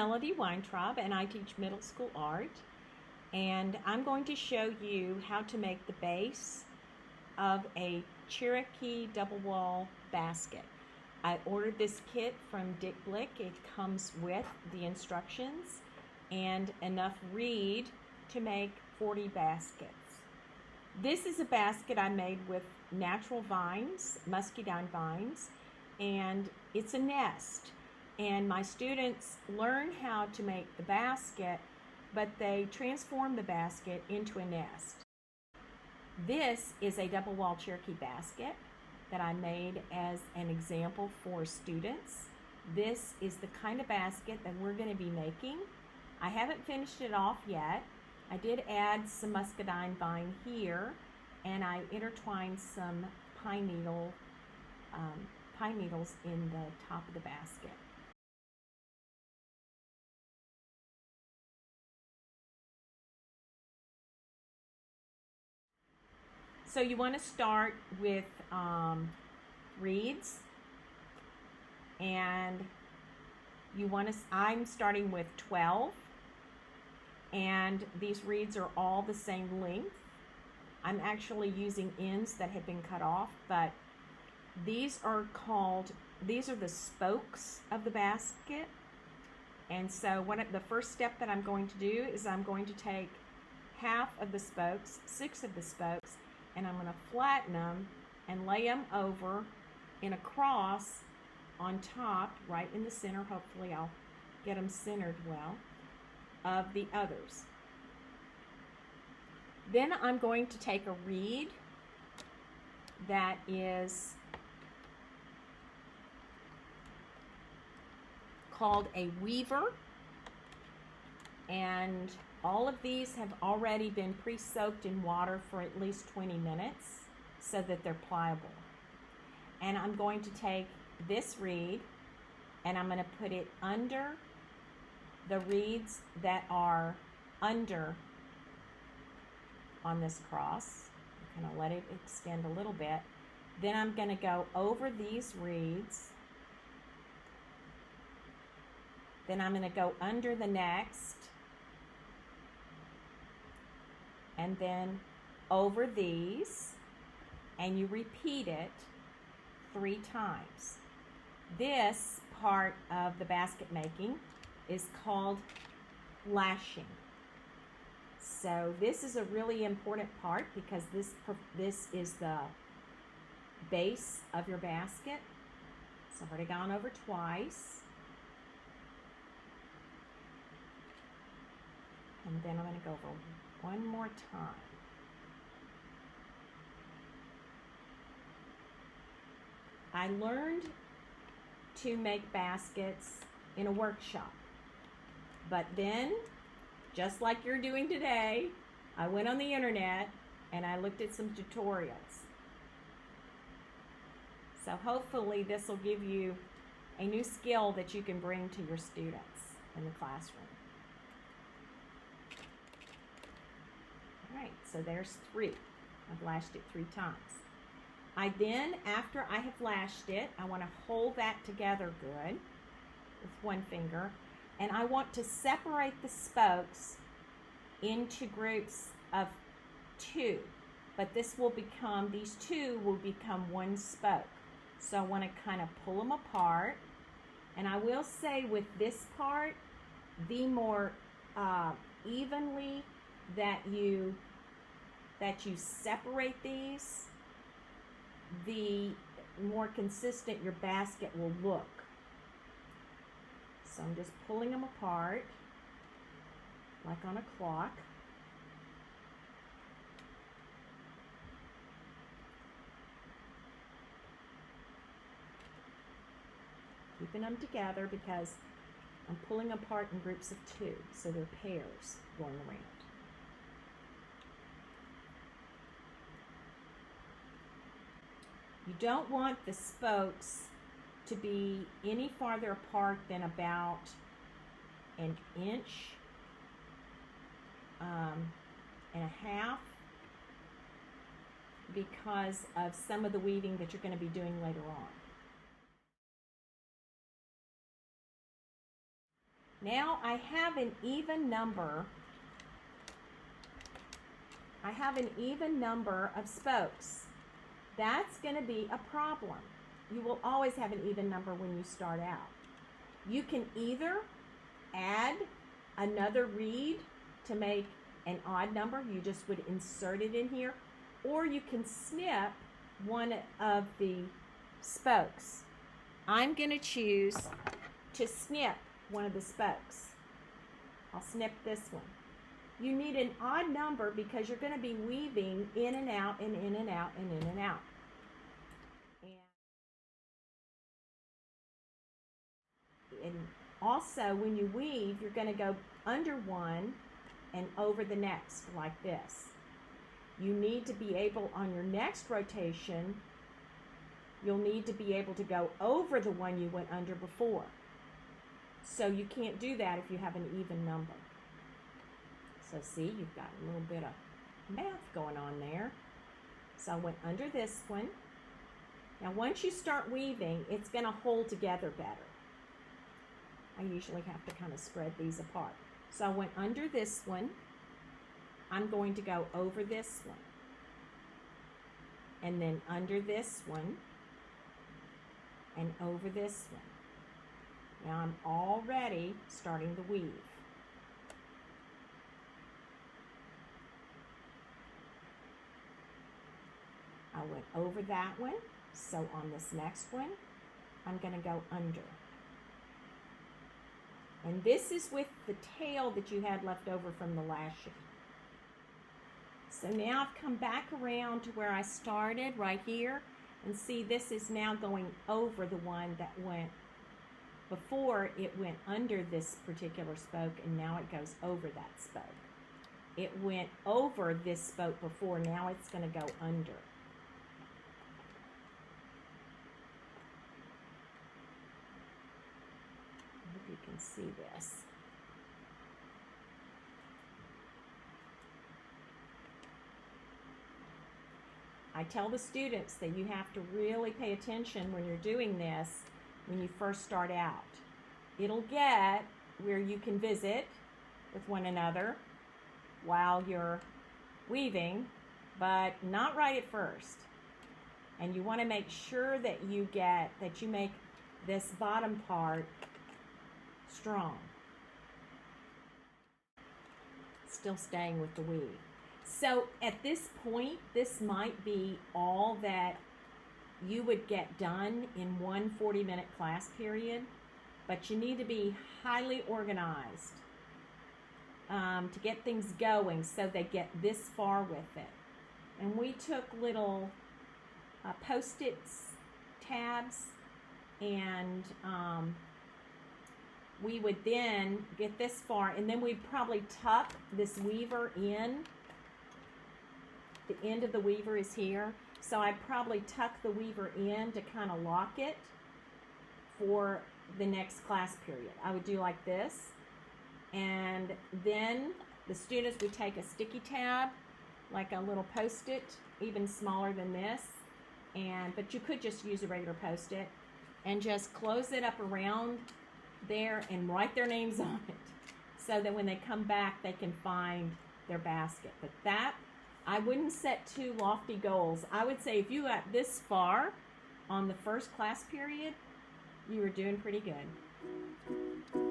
Melody Weintraub, and I teach middle school art. And I'm going to show you how to make the base of a Cherokee Double-Wall Basket. I ordered this kit from Dick Blick. It comes with the instructions and enough reed to make 40 baskets. This is a basket I made with natural vines, muscadine vines, and it's a nest. And my students learn how to make the basket, but they transform the basket into a nest. This is a double-wall Cherokee basket that I made as an example for students. This is the kind of basket that we're going to be making. I haven't finished it off yet. I did add some muscadine vine here, and I intertwined some pine needles in the top of the basket. So you want to start with reeds, and I'm starting with 12, and these reeds are all the same length. I'm actually using ends that have been cut off, but these are the spokes of the basket. And so the first step that I'm going to do is I'm going to take half of the spokes, 6 of the spokes, and I'm going to flatten them and lay them over in a cross on top, right in the center. Hopefully I'll get them centered well, of the others. Then I'm going to take a reed that is called a weaver, and all of these have already been pre-soaked in water for at least 20 minutes so that they're pliable. And I'm going to take this reed and I'm going to put it under the reeds that are under on this cross. I'm going to let it extend a little bit. Then I'm going to go over these reeds. Then I'm going to go under the next, and then over these, and you repeat it 3 times. This part of the basket making is called lashing. So this is a really important part because this is the base of your basket. So I've already gone over twice. And then I'm going to go over one more time. I learned to make baskets in a workshop, but then, just like you're doing today, I went on the internet and I looked at some tutorials. So hopefully this will give you a new skill that you can bring to your students in the classroom. Alright, so there's 3. I've lashed it 3 times. I then, after I have lashed it, I want to hold that together good with one finger, and I want to separate the spokes into groups of 2, but these 2 will become one spoke. So I want to kind of pull them apart, and I will say with this part, the more evenly that you separate these, the more consistent your basket will look. So I'm just pulling them apart like on a clock. Keeping them together because I'm pulling apart in groups of 2, so they're pairs going around. You don't want the spokes to be any farther apart than about an inch and a half because of some of the weaving that you're going to be doing later on. Now I have an even number. I have an even number of spokes. That's going to be a problem. You will always have an even number when you start out. You can either add another reed to make an odd number. You just would insert it in here. Or you can snip one of the spokes. I'm going to choose to snip one of the spokes. I'll snip this one. You need an odd number because you're going to be weaving in and out and in and out and in and out. And also when you weave, you're going to go under one and over the next like this. You need to be able, on your next rotation, you'll need to be able to go over the one you went under before. So you can't do that if you have an even number. So see, you've got a little bit of math going on there. So I went under this one. Now once you start weaving, it's going to hold together better. I usually have to kind of spread these apart. So I went under this one. I'm going to go over this one. And then under this one. And over this one. Now I'm already starting to weave. I went over that one. So on this next one, I'm going to go under. And this is with the tail that you had left over from the lashing. So now I've come back around to where I started right here. And see, this is now going over the one that went before. It went under this particular spoke, and now it goes over that spoke. It went over this spoke before, now it's going to go under. I hope you can see this. I tell the students that you have to really pay attention when you're doing this when you first start out. It'll get where you can visit with one another while you're weaving, but not right at first. And you want to make sure that you make this bottom part strong. Still staying with the weave. So at this point, this might be all that you would get done in one 40-minute class period, but you need to be highly organized to get things going so they get this far with it. And we took little Post-it tabs, and we would then get this far, and then we'd probably tuck this weaver in. The end of the weaver is here, so I'd probably tuck the weaver in to kind of lock it for the next class period. I would do like this, and then the students would take a sticky tab, like a little Post-it, even smaller than this, but you could just use a regular Post-it, and just close it up around there and write their names on it, so that when they come back, they can find their basket. But that, I wouldn't set too lofty goals. I would say if you got this far on the first class period, you were doing pretty good.